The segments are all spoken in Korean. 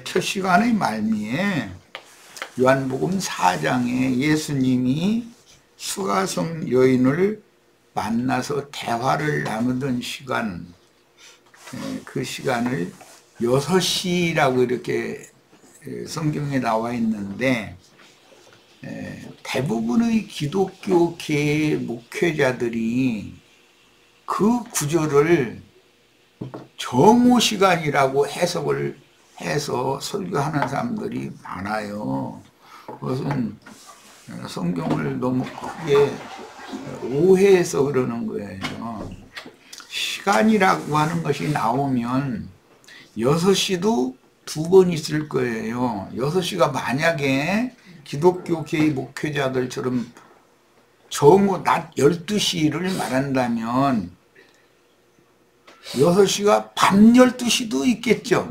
첫 시간의 말미에 요한복음 4장에 예수님이 수가성 여인을 만나서 대화를 나누던 시간, 그 시간을 6시라고 이렇게 성경에 나와 있는데, 대부분의 기독교계 목회자들이 그 구절을 정오시간이라고 해석을 해서 설교하는 사람들이 많아요. 그것은 성경을 너무 크게 오해해서 그러는 거예요. 시간이라고 하는 것이 나오면 6시도 2번 있을 거예요. 6시가 만약에 기독교계의 목회자들처럼 정오 낮 12시를 말한다면 6시가 밤 12시도 있겠죠.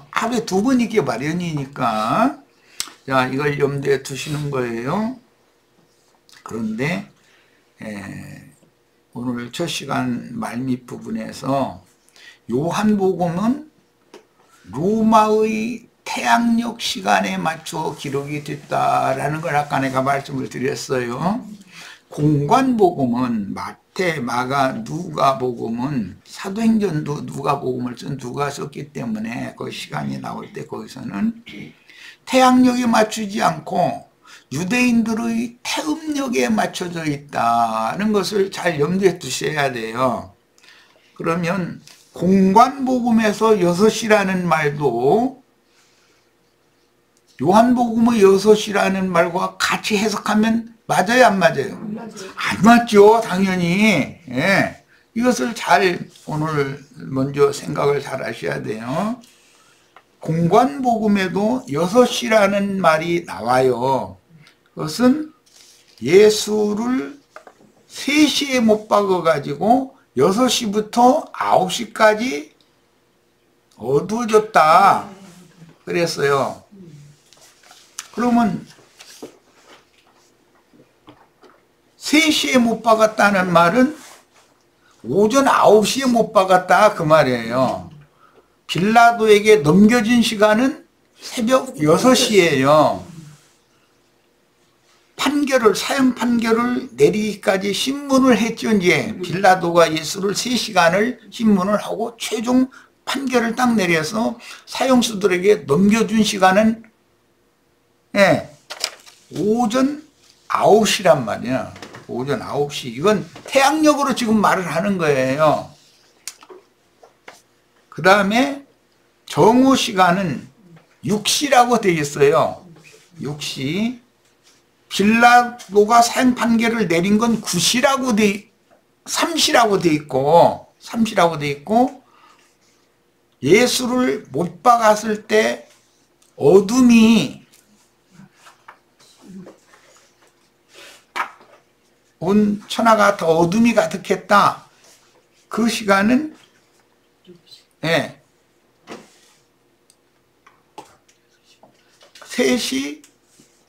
하루에 2번 있게 마련이니까. 자, 이걸 염두에 두시는 거예요. 그런데 오늘 첫 시간 말밑 부분에서 요한복음은 로마의 태양력 시간에 맞춰 기록이 됐다라는 걸 아까 내가 말씀을 드렸어요. 공관복음은 마태, 마가, 누가복음은 사도행전도 누가복음을 쓴 누가 썼기 때문에 그 시간이 나올 때 거기서는 태양력에 맞추지 않고 유대인들의 태음력에 맞춰져 있다는 것을 잘 염두에 두셔야 돼요. 그러면 공관복음에서 6시라는 말도 요한복음의 6시라는 말과 같이 해석하면 맞아요, 안 맞아요? 안 맞죠, 당연히. 예. 이것을 잘 오늘 먼저 생각을 잘 하셔야 돼요. 공관복음에도 6시라는 말이 나와요. 그것은 예수를 3시에 못 박아가지고 6시부터 9시까지 어두워졌다 그랬어요. 그러면 3시에 못 박았다는 말은 오전 9시에 못 박았다 그 말이에요. 빌라도에게 넘겨진 시간은 새벽 6시예요. 사형 판결을 내리기까지 신문을 했죠. 이제 빌라도가 예수를 3시간을 신문을 하고 최종 판결을 딱 내려서 사형수들에게 넘겨준 시간은 오전 9시란 말이야. 오전 9시. 이건 태양력으로 지금 말을 하는 거예요. 그 다음에 정오 시간은 6시라고 되어 있어요. 6시. 빌라도가 사형 판결을 내린 건 3시라고 돼 있고, 예수를 못 박았을 때 어둠이 온 천하가 더 어둠이 가득했다. 그 시간은 3시,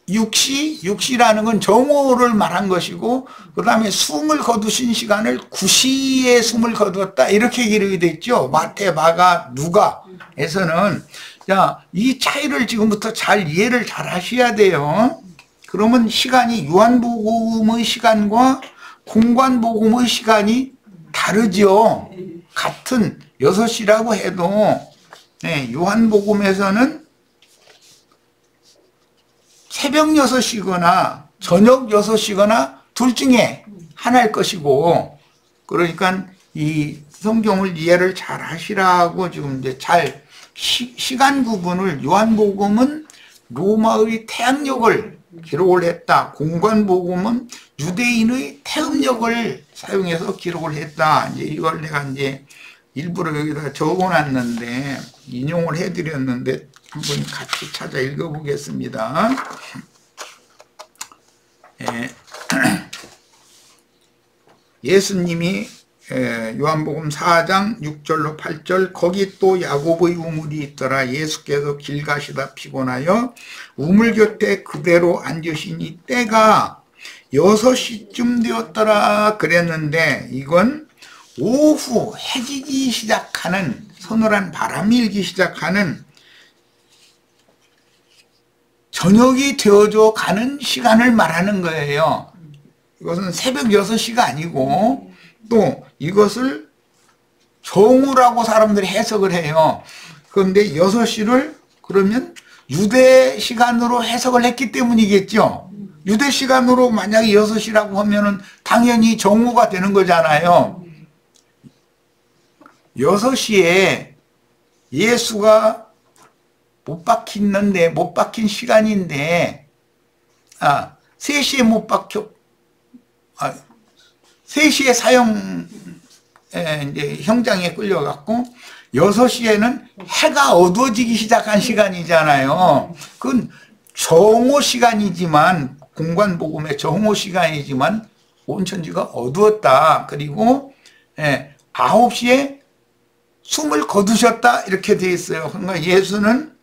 6시라는 건 정오를 말한 것이고, 그 다음에 숨을 거두신 시간을 9시에 숨을 거두었다 이렇게 기록이 됐죠. 마태, 마가, 누가에서는. 자, 이 차이를 지금부터 잘 이해를 잘 하셔야 돼요. 그러면 시간이 요한복음의 시간과 공관복음의 시간이 다르죠. 같은 6시라고 해도 요한복음에서는 새벽 6시거나 저녁 6시거나 둘 중에 하나일 것이고, 그러니까 이 성경을 이해를 잘 하시라고 지금 이제 잘 시간 구분을, 요한복음은 로마의 태양력을 기록을 했다. 공관복음은 유대인의 태음력을 사용해서 기록을 했다. 이제 이걸 내가 이제 일부러 여기다 적어놨는데, 인용을 해드렸는데, 한번 같이 찾아 읽어보겠습니다. 예수님이 요한복음 4장 6절로 8절, 거기 또 야곱의 우물이 있더라. 예수께서 길 가시다 피곤하여 우물 곁에 그대로 앉으시니 때가 6시쯤 되었더라 그랬는데, 이건 오후 해지기 시작하는 서늘한 바람이 일기 시작하는 저녁이 되어져 가는 시간을 말하는 거예요. 이것은 새벽 6시가 아니고 또 이것을 정오라고 사람들이 해석을 해요. 그런데 6시를 그러면 유대 시간으로 해석을 했기 때문이겠죠. 유대 시간으로 만약에 6시라고 하면은 당연히 정오가 되는 거잖아요. 6시에 예수가 못 박히는데, 못 박힌 시간인데, 3시에 못 박혀, 3시에 사형, 이제 형장에 끌려갔고, 6시에는 해가 어두워지기 시작한 시간이잖아요. 그건 정오 시간이지만, 공관복음의 정오 시간이지만, 온 천지가 어두웠다. 그리고, 9시에 숨을 거두셨다. 이렇게 되어 있어요. 그러니까 예수는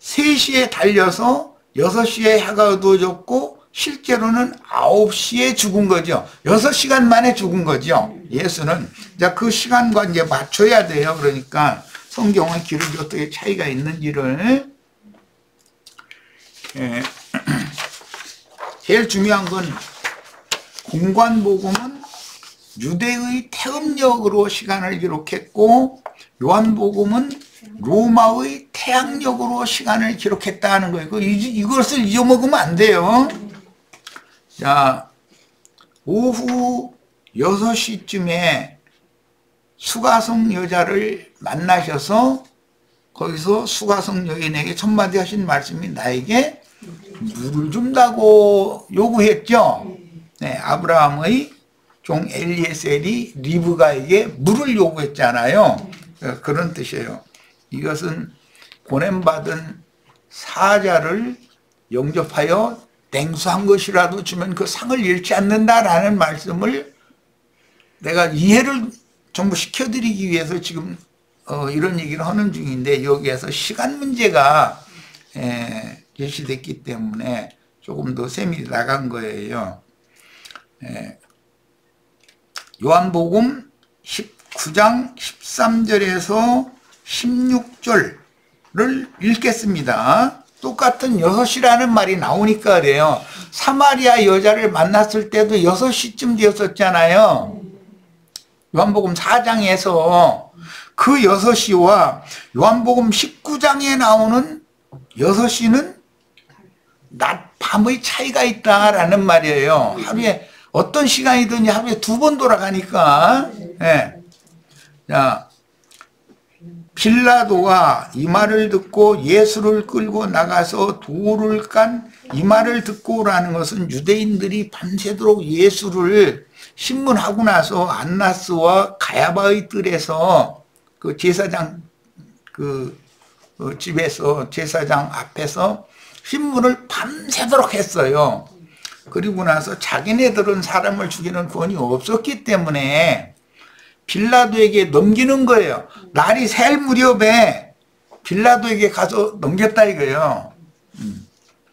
3시에 달려서 6시에 해가 어두워졌고 실제로는 9시에 죽은 거죠. 6시간 만에 죽은 거죠. 예수는. 자, 그 시간과 이제 맞춰야 돼요. 그러니까 성경의 기록이 어떻게 차이가 있는지를. 제일 중요한 건 공관복음은 유대의 태음력으로 시간을 기록했고 요한복음은 로마의 태양력으로 시간을 기록했다는 거예요. 이것을 잊어먹으면 안 돼요. 자, 오후 6시쯤에 수가성 여자를 만나셔서 거기서 수가성 여인에게 첫마디 하신 말씀이 나에게 물을 준다고 요구했죠. 네, 아브라함의 종 엘리에셀이 리브가에게 물을 요구했잖아요. 그런 뜻이에요. 이것은 보냄받은 사자를 영접하여 냉수한 것이라도 주면 그 상을 잃지 않는다라는 말씀을 내가 이해를 전부 시켜드리기 위해서 지금 이런 얘기를 하는 중인데 여기에서 시간 문제가 제시됐기 때문에 조금 더 셈이 나간 거예요. 요한복음 19장 13절에서 16절을 읽겠습니다. 똑같은 6시라는 말이 나오니까 그래요. 사마리아 여자를 만났을 때도 6시쯤 되었었잖아요. 요한복음 4장에서 그 6시와 요한복음 19장에 나오는 6시는 낮, 밤의 차이가 있다라는 말이에요. 하루에 어떤 시간이든지 하루에 2번 돌아가니까. 자, 빌라도가 이 말을 듣고 예수를 끌고 나가서 돌을 깐 이 말을 듣고라는 것은 유대인들이 밤새도록 예수를 신문하고 나서 안나스와 가야바의 뜰에서 그 제사장 집에서 제사장 앞에서 신문을 밤새도록 했어요. 그리고 나서 자기네들은 사람을 죽이는 권이 없었기 때문에 빌라도에게 넘기는 거예요. 날이 셀 무렵에 빌라도에게 가서 넘겼다 이거예요.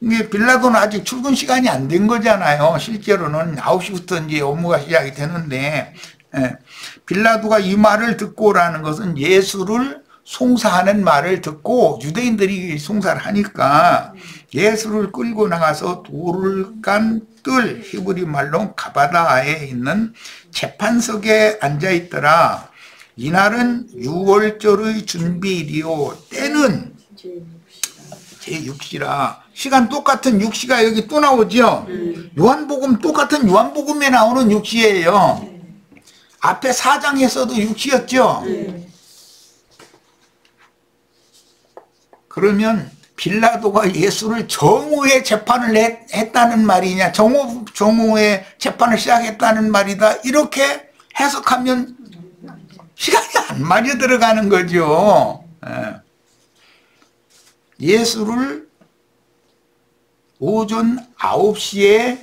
근데 빌라도는 아직 출근 시간이 안 된 거잖아요. 실제로는 9시부터 이제 업무가 시작이 되는데, 빌라도가 이 말을 듣고라는 것은 예수를 송사하는 말을 듣고 유대인들이 송사를 하니까 예수를 끌고 나가서 돌을 깐 뜰, 히브리 말로 가바다에 있는 재판석에 앉아있더라. 이날은 6월절의 준비일이요. 때는 제6시라. 시간 똑같은 6시가 여기 또 나오죠. 요한복음 똑같은 요한복음에 나오는 6시예요. 앞에 4장에서도 6시였죠. 그러면 빌라도가 예수를 정오에 재판을 했다는 말이냐, 정오에 재판을 시작했다는 말이다, 이렇게 해석하면 시간이 안 맞아 들어가는 거죠. 예수를 오전 9시에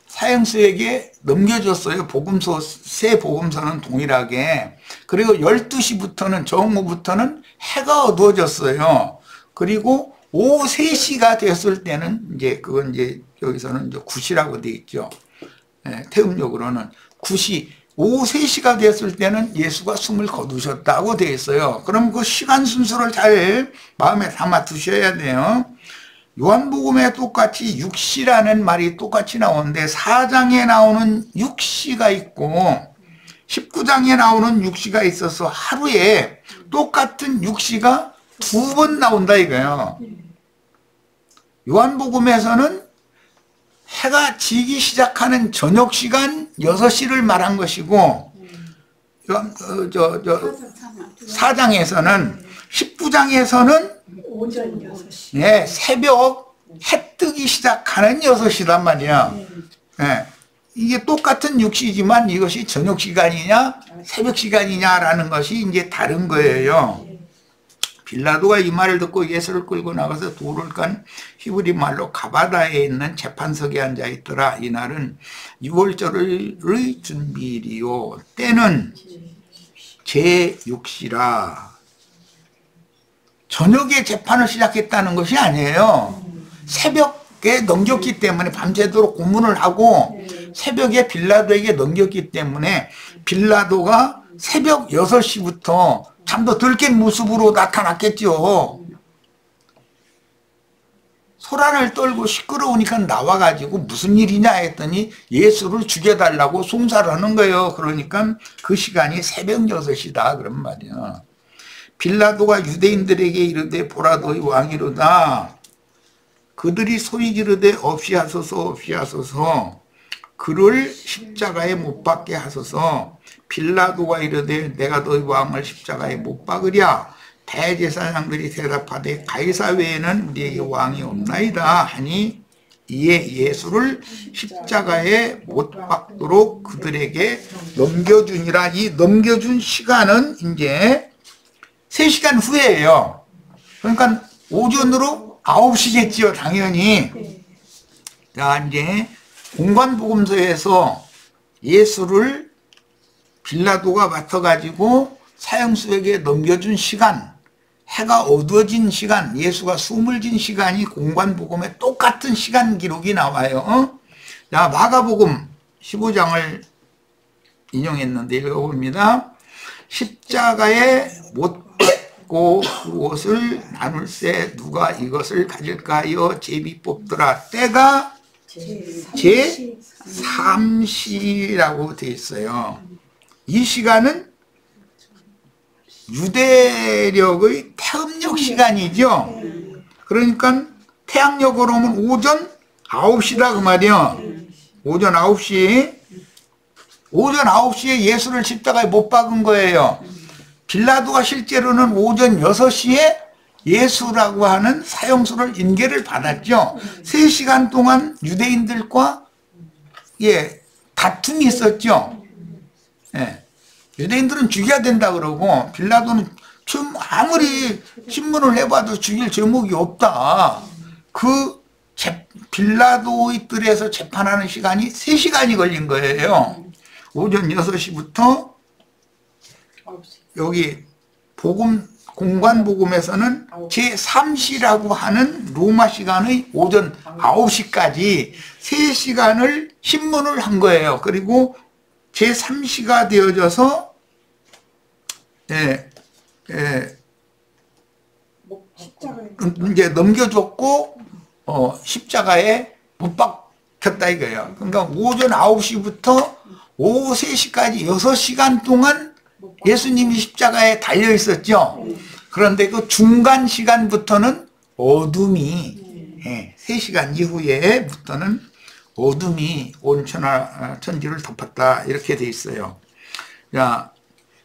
사형수에게 넘겨줬어요. 복음서, 세 복음서는 동일하게. 그리고 12시부터는, 정오부터는 해가 어두워졌어요. 그리고 오후 3시가 됐을 때는 이제 그건 이제 여기서는 이제 9시라고 되어 있죠. 태음력으로는 9시, 오후 3시가 됐을 때는 예수가 숨을 거두셨다고 되어 있어요. 그럼 그 시간 순서를 잘 마음에 담아 두셔야 돼요. 요한복음에 똑같이 육시라는 말이 똑같이 나오는데 4장에 나오는 육시가 있고 19장에 나오는 육시가 있어서 하루에 똑같은 육시가 2번 나온다 이거예요. 요한복음에서는 해가 지기 시작하는 저녁 시간 6시를 말한 것이고 4장에서는 19장에서는 오전 6시. 네, 새벽 해 뜨기 시작하는 6시단 말이야. 네, 이게 똑같은 육시지만 이것이 저녁 시간이냐 새벽 시간이냐라는 것이 이제 다른 거예요. 빌라도가 이 말을 듣고 예수를 끌고 나가서 돌을 깐 히브리 말로 가바다에 있는 재판석에 앉아 있더라. 이날은 유월절의 준비일이요. 때는 제6시라. 저녁에 재판을 시작했다는 것이 아니에요. 새벽에 넘겼기 때문에 밤새도록 고문을 하고 새벽에 빌라도에게 넘겼기 때문에 빌라도가 새벽 6시부터 잠도 덜 깬 모습으로 나타났겠죠. 소란을 떨고 시끄러우니까 나와가지고 무슨 일이냐 했더니 예수를 죽여달라고 송사를 하는 거예요. 그러니까 그 시간이 새벽 6시다 그런 말이야. 빌라도가 유대인들에게 이르되 보라 너희 왕이로다. 그들이 소리 지르되 없이 하소서 없이 하소서. 그를 십자가에 못 박게 하소서. 빌라도가 이르되 내가 너희 왕을 십자가에 못 박으랴. 대제사장들이 대답하되 가이사 외에는 우리에게 왕이 없나이다 하니 이에 예수를 십자가에 못 박도록 그들에게 넘겨주니라. 이 넘겨준 시간은 이제 3시간 후에요. 그러니까 오전으로 9시겠지요 당연히. 자, 이제 공관복음서에서 예수를 빌라도가 맡아가지고 사형수에게 넘겨준 시간, 해가 어두워진 시간, 예수가 숨을 진 시간이 공관복음에 똑같은 시간 기록이 나와요. 자, 마가복음 15장을 인용했는데 읽어봅니다. 십자가에 못 박고 그 옷을 나눌세 누가 이것을 가질까 하여 제비 뽑더라. 때가 제3시라고 되어 있어요. 이 시간은 유대력의 태음력 시간이죠. 그러니까 태양력으로 오면 오전 9시다 그 말이요. 오전 9시. 오전 9시에 예수를 십자가에 못 박은 거예요. 빌라도가 실제로는 오전 6시에 예수라고 하는 사형수를 인계를 받았죠. 3시간 동안 유대인들과 다툼이 있었죠. 유대인들은 죽여야 된다 그러고 빌라도는 좀 아무리 신문을 해봐도 죽일 제목이 없다. 그 빌라도의 뜰에서 재판하는 시간이 3시간이 걸린 거예요. 오전 6시부터 여기 공관복음에서는 제3시라고 하는 로마 시간의 오전 9시까지 3시간을 신문을 한 거예요. 그리고 제3시가 되어져서 이제 넘겨줬고 십자가에 못 박혔다 이거예요. 그러니까 오전 9시부터 오후 3시까지 6시간 동안 예수님이 십자가에 달려 있었죠. 그런데 그 중간 시간부터는 어둠이 3시간 이후에부터는 어둠이 온 천지를 덮었다 이렇게 돼 있어요. 자,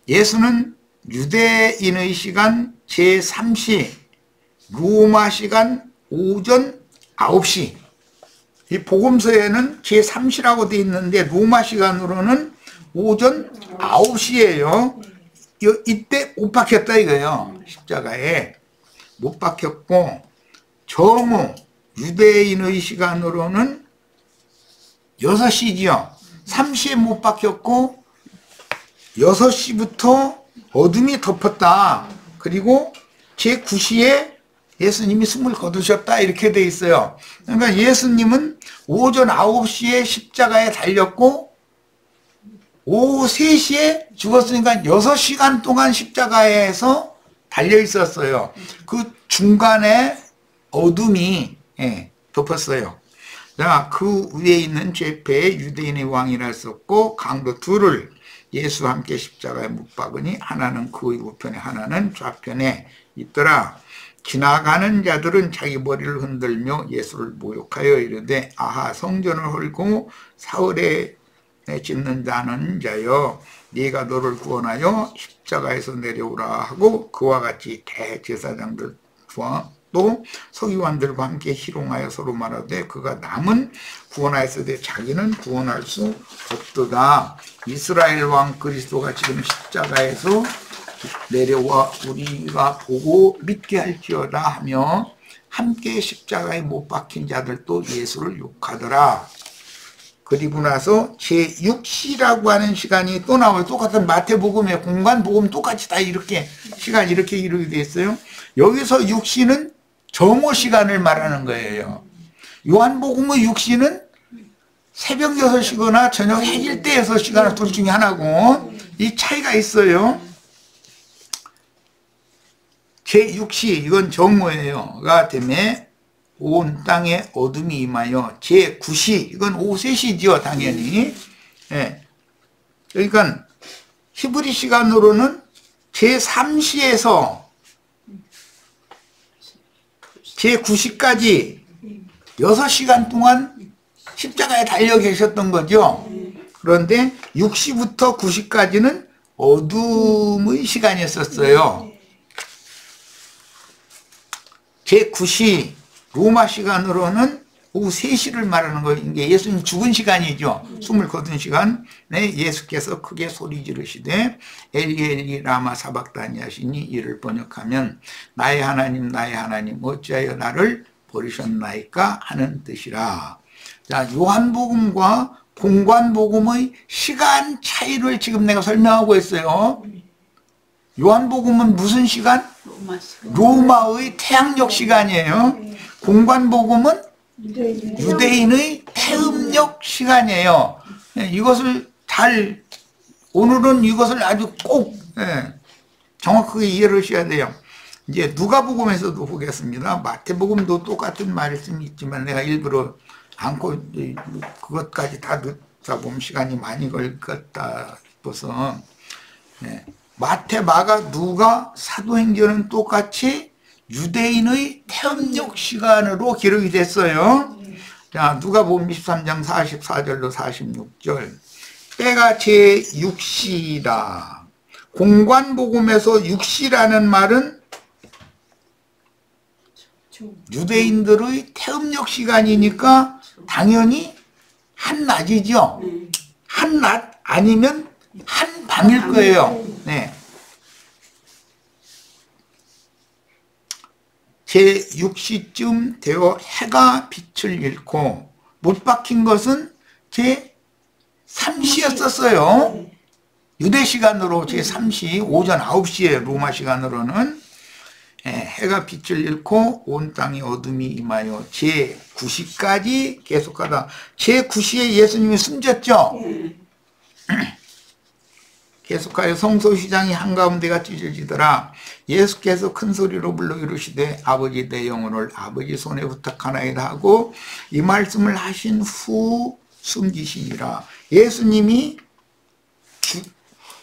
예수는 유대인의 시간 제3시, 로마 시간 오전 9시. 이 복음서에는 제3시라고 돼 있는데 로마 시간으로는 오전 9시예요. 이때 못 박혔다 이거예요. 십자가에 못 박혔고 정오 유대인의 시간으로는 6시지요. 3시에 못 박혔고 6시부터 어둠이 덮었다. 그리고 제9시에 예수님이 숨을 거두셨다 이렇게 돼 있어요. 그러니까 예수님은 오전 9시에 십자가에 달렸고 오후 3시에 죽었으니까 6시간 동안 십자가에서 달려 있었어요. 그 중간에 어둠이 덮었어요. 자, 그 위에 있는 죄패에 유대인의 왕이라 썼고 강도 둘을 예수와 함께 십자가에 못 박으니 하나는 그 우편에 하나는 좌편에 있더라. 지나가는 자들은 자기 머리를 흔들며 예수를 모욕하여 이르되 아하 성전을 헐고 사흘에 짓는 자는 자여 네가 너를 구원하여 십자가에서 내려오라 하고 그와 같이 대제사장들과 또 서기관들과 함께 희롱하여 서로 말하되 그가 남은 구원하였으되 자기는 구원할 수 없도다. 이스라엘 왕 그리스도가 지금 십자가에서 내려와 우리가 보고 믿게 할지어다 하며 함께 십자가에 못 박힌 자들도 예수를 욕하더라. 그리고 나서 제6시라고 하는 시간이 또 나와요. 똑같은 마태복음에 공관복음 똑같이 다 이렇게 시간 이렇게 이루게 돼 있어요. 여기서 6시는 정오 시간을 말하는 거예요. 요한복음의 6시는 새벽 6시거나 저녁 해질 때 6시거나 둘 중에 하나고 이 차이가 있어요. 제6시 이건 정오예요.가 때문에 온 땅에 어둠이 임하여 제9시 이건 오후 3시죠 당연히. 그러니까 히브리 시간으로는 제3시에서 제9시까지 6시간 동안 십자가에 달려 계셨던 거죠. 그런데 6시부터 9시까지는 어둠의 시간이었어요. 제9시 로마 시간으로는 오후 3시를 말하는 거예요. 이게 예수님 죽은 시간이죠. 숨을 거둔 시간에 예수께서 크게 소리 지르시되 엘리 엘리 라마 사박다니 하시니 이를 번역하면 나의 하나님 어찌하여 나를 버리셨나이까 하는 뜻이라. 자, 요한복음과 공관복음의 시간 차이를 지금 내가 설명하고 있어요. 요한복음은 무슨 시간? 로마의 태양력 시간이에요. 공관복음은 유대인의 태음력 시간이에요. 이것을 오늘은 이것을 아주 꼭 정확하게 이해를 하셔야 돼요. 이제 누가복음에서도 보겠습니다. 마태복음도 똑같은 말씀이 있지만 내가 일부러 않고 그것까지 다 듣다 보면 시간이 많이 걸렸다 싶어서 마태, 마가, 누가, 사도행전은 똑같이 유대인의 태음력 시간으로 기록이 됐어요. 자, 누가복음 23장 44절로 46절. 때가 제6시라. 공관복음에서 6시라는 말은 유대인들의 태음력 시간이니까 당연히 한낮이죠. 한낮 아니면 한밤일 거예요. 네. 제6시쯤 되어 해가 빛을 잃고 못 박힌 것은 제3시였었어요. 유대 시간으로 제3시 오전 9시에 로마 시간으로는 해가 빛을 잃고 온 땅이 어둠이 임하여 제9시까지 계속하다. 제9시에 예수님이 숨졌죠. 계속하여 성소시장이 한가운데가 찢어지더라. 예수께서 큰 소리로 불러 이르시되 아버지 내 영혼을 아버지 손에 부탁하나이다 하고 이 말씀을 하신 후 숨지시니라. 예수님이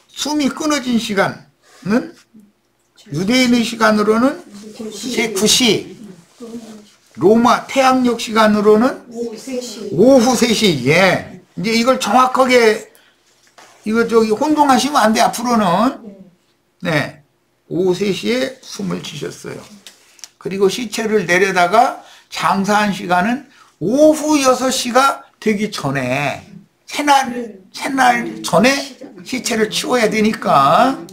숨이 끊어진 시간은 유대인의 시간으로는 제9시, 로마 태양력 시간으로는 오후 3시. 예. 이제 이걸 정확하게 혼동하시면 안 돼, 앞으로는. 네. 오후 3시에 숨을 쉬셨어요. 그리고 시체를 내려다가 장사한 시간은 오후 6시가 되기 전에, 새날 전에 시체를 치워야 되니까,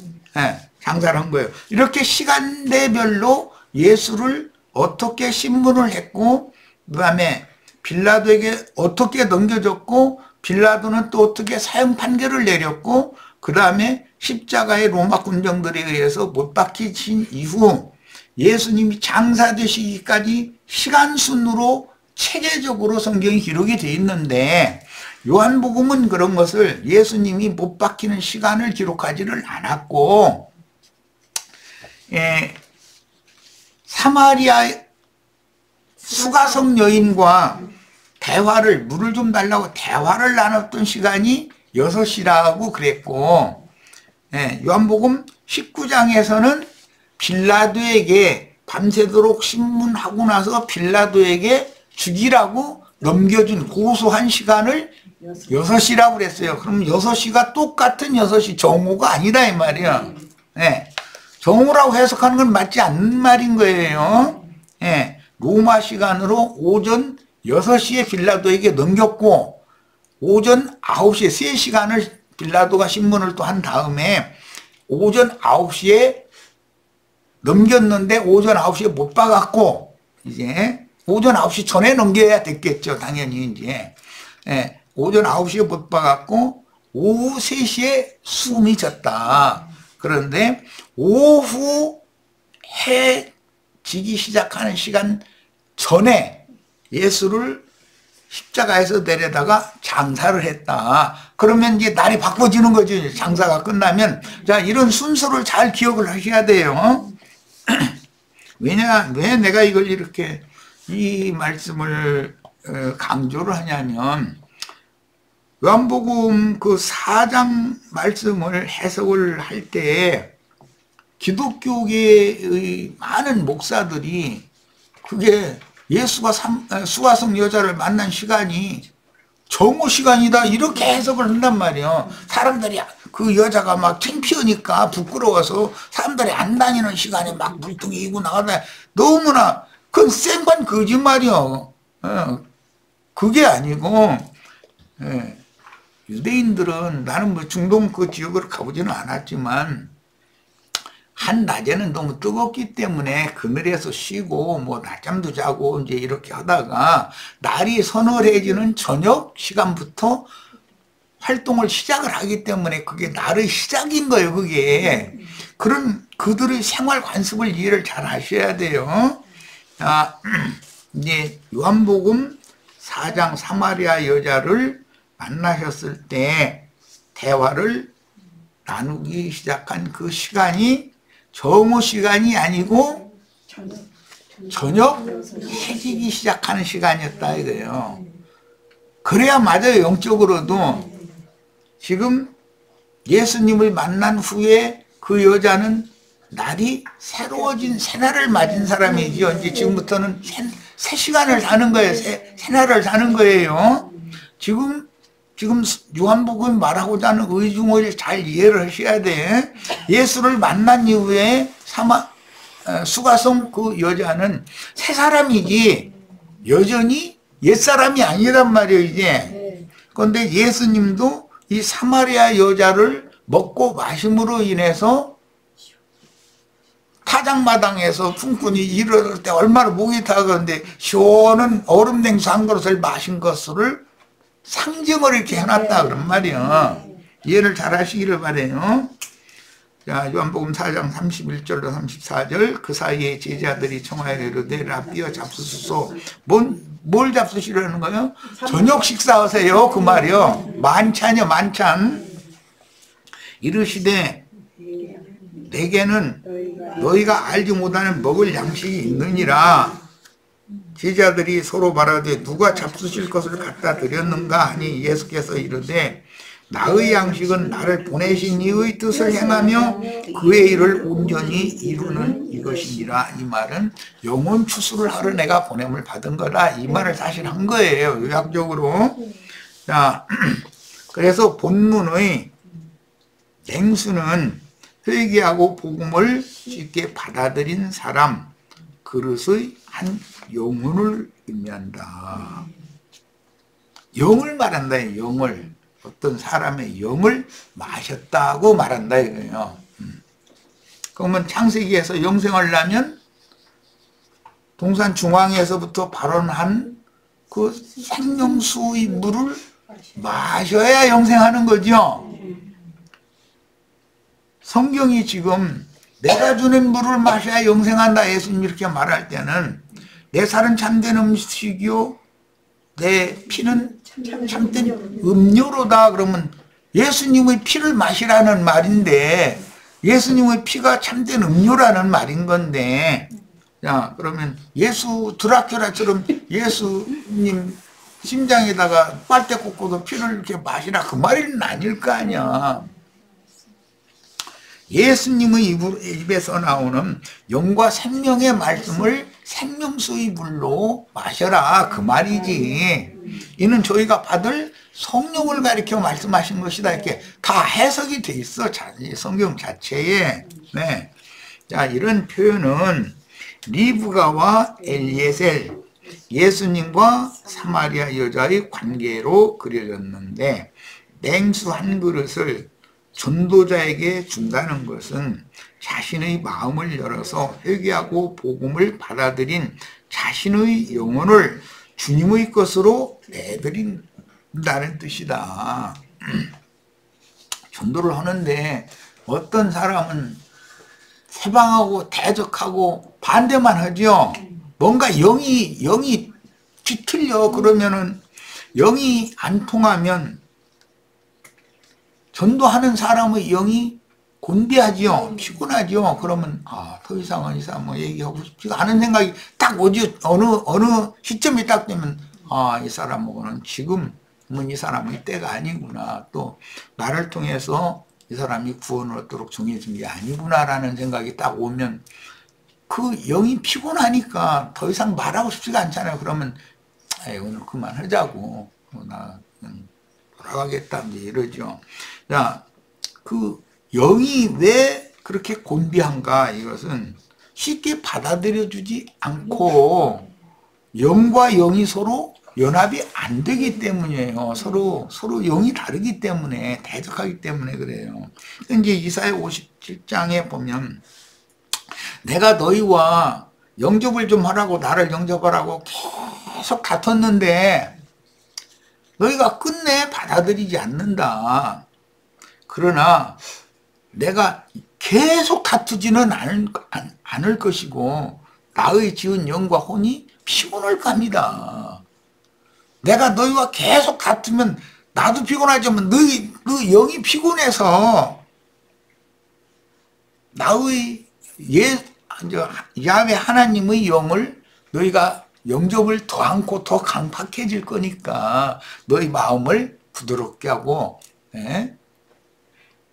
장사를 한 거예요. 이렇게 시간대별로 예수를 어떻게 신문을 했고, 그 다음에 빌라도에게 어떻게 넘겨줬고, 빌라도는 또 어떻게 사형 판결을 내렸고 그 다음에 십자가의 로마 군병들에 의해서 못 박히신 이후 예수님이 장사되시기까지 시간순으로 체계적으로 성경이 기록이 되어 있는데 요한복음은 그런 것을 예수님이 못 박히는 시간을 기록하지를 않았고, 사마리아 수가성 여인과 대화를, 물을 좀 달라고 대화를 나눴던 시간이 6시라고 그랬고, 요한복음 19장에서는 빌라도에게 밤새도록 신문하고 나서 빌라도에게 죽이라고 넘겨준 고소한 시간을 6시라고 그랬어요. 그럼 6시가 똑같은 6시 정오가 아니다 이 말이야. 정오라고 해석하는 건 맞지 않는 말인 거예요. 로마 시간으로 오전 6시에 빌라도에게 넘겼고, 오전 9시에 3시간을 빌라도가 신문을 또 한 다음에 오전 9시에 넘겼는데 오전 9시에 못 박았고, 이제 오전 9시 전에 넘겨야 됐겠죠. 당연히 이제. 오전 9시에 못 박았고 오후 3시에 숨이 졌다. 그런데 오후 해 지기 시작하는 시간 전에 예수를 십자가에서 내려다가 장사를 했다. 그러면 이제 날이 바꿔지는 거죠. 장사가 끝나면. 자, 이런 순서를 잘 기억을 하셔야 돼요. 왜 내가 이걸 이렇게 이 말씀을 강조를 하냐면, 요한복음 그 4장 말씀을 해석을 할 때 기독교계의 많은 목사들이 그게 예수가 수가성 여자를 만난 시간이 정오 시간이다 이렇게 해석을 한단 말이에요. 사람들이 그 여자가 막 창피하니까 부끄러워서 사람들이 안 다니는 시간에 막 물통이 이고 나가다, 너무나 그건 생반 거짓말이요. 그게 아니고, 유대인들은, 나는 뭐 중동 그 지역으로 가보지는 않았지만 한낮에는 너무 뜨겁기 때문에 그늘에서 쉬고 뭐 낮잠도 자고 이제 이렇게 하다가 날이 서늘해지는 저녁 시간부터 활동을 시작을 하기 때문에 그게 날의 시작인 거예요. 그게 그런 그들의 생활 관습을 이해를 잘 하셔야 돼요. 자, 이제 요한복음 4장 사마리아 여자를 만나셨을 때 대화를 나누기 시작한 그 시간이 정오 시간이 아니고 저녁 해지기 시작하는 시간이었다 이거예요. 그래야 맞아요. 영적으로도. 지금 예수님을 만난 후에 그 여자는 날이 새로워진 새날을 맞은 사람이죠. 이제 지금부터는 새 시간을 사는 거예요. 새날을 사는 거예요. 지금 요한복음이 말하고자 하는 의중을 잘 이해를 하셔야 돼. 예수를 만난 이후에 수가성 그 여자는 새 사람이지 여전히 옛사람이 아니란 말이에요. 이제. 그런데 예수님도 이 사마리아 여자를 먹고 마심으로 인해서 타작마당에서 품꾼이 이럴 때 얼마나 목이 타는데 시원한 얼음 냉수 한 그릇을 마신 것을 상징을 이렇게 해놨다 그런 말이에요. 이해를 잘 하시기를 바라요. 자, 요한복음 4장 31절로 34절. 그 사이에 제자들이 청하여 이르되 라비어 잡수소서. 뭘 잡수시려는 거예요? 저녁 식사하세요 그 말이요. 만찬이요, 만찬. 이르시되 내게는 너희가 알지 못하는 먹을 양식이 있느니라. 제자들이 서로 말하되 누가 잡수실 것을 갖다 드렸는가 하니 예수께서 이르되 나의 양식은 나를 보내신 이의 뜻을 행하며 그의 일을 온전히 이루는 이것이니라. 이 말은 영혼 추수를 하러 내가 보냄을 받은 거다 이 말을 사실 한 거예요. 요약적으로. 자, 그래서 본문의 냉수는 회개하고 복음을 쉽게 받아들인 사람, 그릇의 한 영혼을 의미한다. 영을 말한다. 영을. 어떤 사람의 영을 마셨다고 말한다 이거예요. 그러면 창세기에서 영생을 하면 동산 중앙에서부터 발원한 그 생명수의 물을 마셔야 영생하는 거죠. 성경이 지금 내가 주는 물을 마셔야 영생한다 예수님 이렇게 말할 때는 내 살은 참된 음식이요 내 피는 참된 음료로다. 그러면 예수님의 피를 마시라는 말인데 예수님의 피가 참된 음료라는 말인 건데, 자, 그러면 드라큘라처럼 예수님 심장에다가 빨대 꽂고도 피를 이렇게 마시라 그 말은 아닐 거 아니야. 예수님의 입에서 나오는 영과 생명의 말씀을 생명수의 물로 마셔라 그 말이지. 이는 저희가 받을 성령을 가리켜 말씀하신 것이다. 이렇게 다 해석이 돼 있어, 성경 자체에. 네. 자, 이런 표현은 리브가와 엘리에셀, 예수님과 사마리아 여자의 관계로 그려졌는데, 냉수 한 그릇을 전도자에게 준다는 것은 자신의 마음을 열어서 회개하고 복음을 받아들인 자신의 영혼을 주님의 것으로 내드린다는 뜻이다. 전도를 하는데 어떤 사람은 세방하고 대적하고 반대만 하죠. 뭔가 영이 뒤틀려. 그러면은 영이 안 통하면 전도하는 사람의 영이 곤비하지요. 피곤하지요. 그러면 더 이상은 이 사람 뭐 얘기하고 싶지가 않은 생각이 딱 오지. 어느 시점이 딱 되면 이 사람하고는 지금은 이 사람의 때가 아니구나. 또 나를 통해서 이 사람이 구원을 얻도록 정해진 게 아니구나라는 생각이 딱 오면 그 영이 피곤하니까 더 이상 말하고 싶지가 않잖아요. 그러면 오늘 그만하자고. 나는 돌아가겠다 이제 이러죠. 자, 그 영이 왜 그렇게 곤비한가? 이것은 쉽게 받아들여주지 않고 영과 영이 서로 연합이 안 되기 때문이에요. 서로 영이 다르기 때문에, 대적하기 때문에 그래요. 이제 이사야 57장에 보면 내가 너희와 영접을 좀 하라고, 나를 영접하라고 계속 다퉜는데 너희가 끝내 받아들이지 않는다. 그러나 내가 계속 다투지는 않을 것이고 나의 지은 영과 혼이 피곤할 겁니다. 내가 너희와 계속 다투면 나도 피곤하지만 너희 영이 피곤해서 나의 야훼 하나님의 영을 너희가 영접을 더 않고 더 강팍해질 거니까 너희 마음을 부드럽게 하고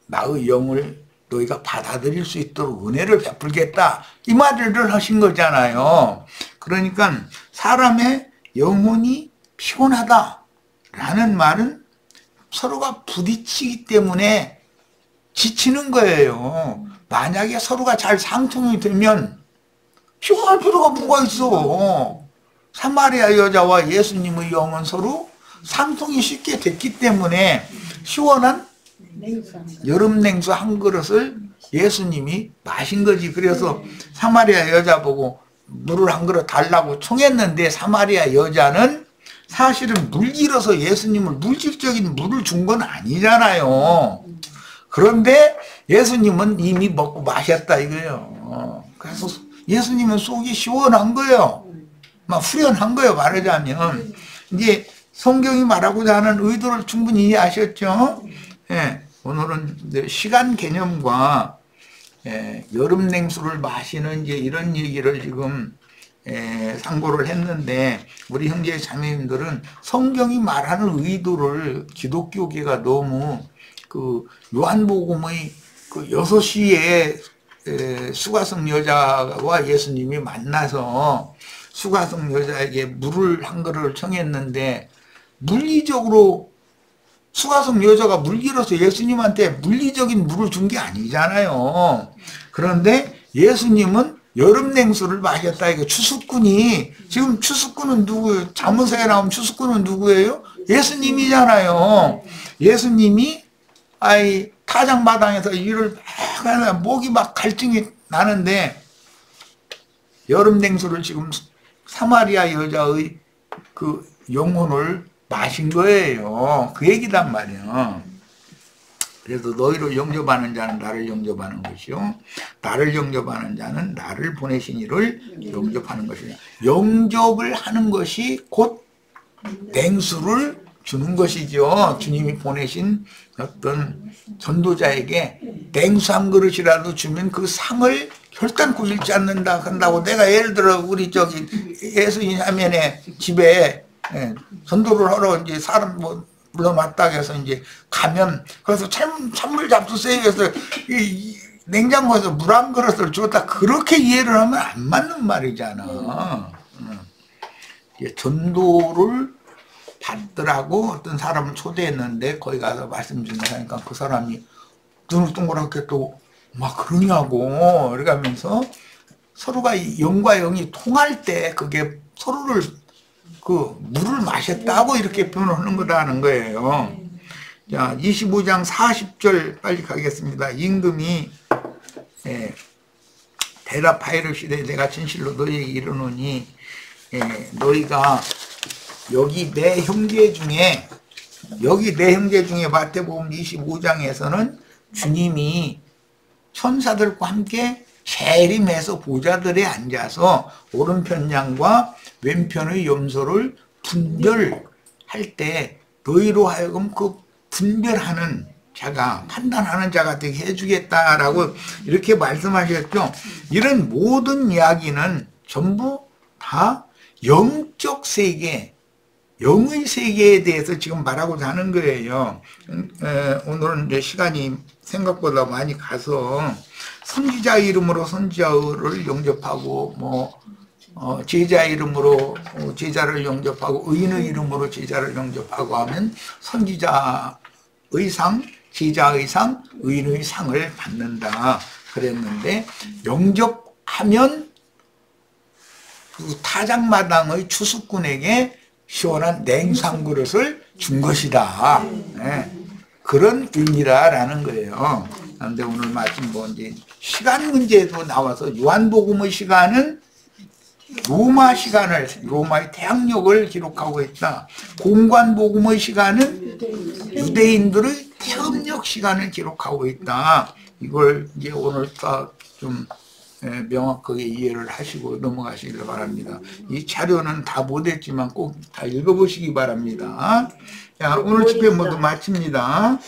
나의 영을 너희가 받아들일 수 있도록 은혜를 베풀겠다. 이 말을 하신 거잖아요. 그러니까 사람의 영혼이 피곤하다라는 말은 서로가 부딪히기 때문에 지치는 거예요. 만약에 서로가 잘 상통이 되면 피곤할 필요가 뭐가 있어. 사마리아 여자와 예수님의 영은 서로 상통이 쉽게 됐기 때문에 시원한 여름 냉수 한 그릇을 예수님이 마신 거지. 그래서 사마리아 여자 보고 물을 한 그릇 달라고 청했는데 사마리아 여자는 사실은 물길어서 예수님을 물질적인 물을 준 건 아니잖아요. 그런데 예수님은 이미 먹고 마셨다 이거예요. 그래서 예수님은 속이 시원한 거예요. 막 후련한 거예요. 말하자면. 이제 성경이 말하고자 하는 의도를 충분히 이해하셨죠? 예, 오늘은 시간 개념과 여름 냉수를 마시는 이제 이런 얘기를 지금 상고를 했는데, 우리 형제 자매님들은 성경이 말하는 의도를 기독교계가 너무 그 요한복음의 그 6시에 수가성 여자와 예수님이 만나서 수가성 여자에게 물을 한 그릇을 청했는데, 물리적으로 수가성 여자가 물길어서 예수님한테 물리적인 물을 준 게 아니잖아요. 그런데 예수님은 여름 냉수를 마셨다. 이거 추수꾼이, 지금 추수꾼은 누구예요? 잠언서에 나오면 추수꾼은 누구예요? 예수님이잖아요. 예수님이 타작마당에서 일을 막 하는, 목이 막 갈증이 나는데 여름 냉수를 지금 사마리아 여자의 그 영혼을 마신 거예요. 그 얘기단 말이에요. 그래서 너희를 영접하는 자는 나를 영접하는 것이요, 나를 영접하는 자는 나를 보내신 이를 영접하는 것이냐. 영접을 하는 것이 곧 냉수를 주는 것이죠. 주님이 보내신 어떤 전도자에게 냉수 한 그릇이라도 주면 그 상을 결단코 잃지 않는다 한다고. 내가 예를 들어 우리 저기 예수님 화면에 집에 전도를 하러 이제 사람 뭐 불러놨다 해서 이제 가면, 그래서 찬물 잡수세요 해서 이 냉장고에서 물 한 그릇을 줬다, 그렇게 이해를 하면 안 맞는 말이잖아. 전도를 받더라고 어떤 사람을 초대했는데 거기 가서 말씀 전하니까 그 사람이 눈을 동그랗게 또 막 그러냐고. 그러면서 서로가 영과 영이 통할 때 그게 서로를 그 물을 마셨다고 이렇게 표현하는 거라는 거예요. 자, 25장 40절 빨리 가겠습니다. 임금이 대답하이를 시되 내가 진실로 너희에게 이르노니 너희가 여기 내 형제 중에 마태복음 25장에서는 주님이 천사들과 함께 재림해서 보좌들에 앉아서 오른편 양과 왼편의 염소를 분별할 때 너희로 하여금 그 분별하는 자가, 판단하는 자가 되게 해주겠다라고 이렇게 말씀하셨죠. 이런 모든 이야기는 전부 다 영적 세계, 영의 세계에 대해서 지금 말하고자 하는 거예요. 오늘은 이제 시간이 생각보다 많이 가서 선지자 이름으로 선지자를 영접하고, 뭐 제자 이름으로 제자를 영접하고, 의인의 이름으로 제자를 영접하고 하면 선지자의 상, 제자의 상, 의인의 상을 받는다 그랬는데, 영접하면 그 타작마당의 추수꾼에게 시원한 냉상 그릇을 준 것이다. 그런 의미라는 거예요. 그런데 오늘 마침 뭐 이제 시간 문제도 나와서 요한복음의 시간은 로마의 태양력을 기록하고 있다. 공관복음의 시간은 유대인들의 태음력 시간을 기록하고 있다. 이걸 이제 오늘 좀 명확하게 이해를 하시고 넘어가시길 바랍니다. 이 자료는 다 못했지만 꼭 다 읽어보시기 바랍니다. 자, 오늘 집회 모두 마칩니다.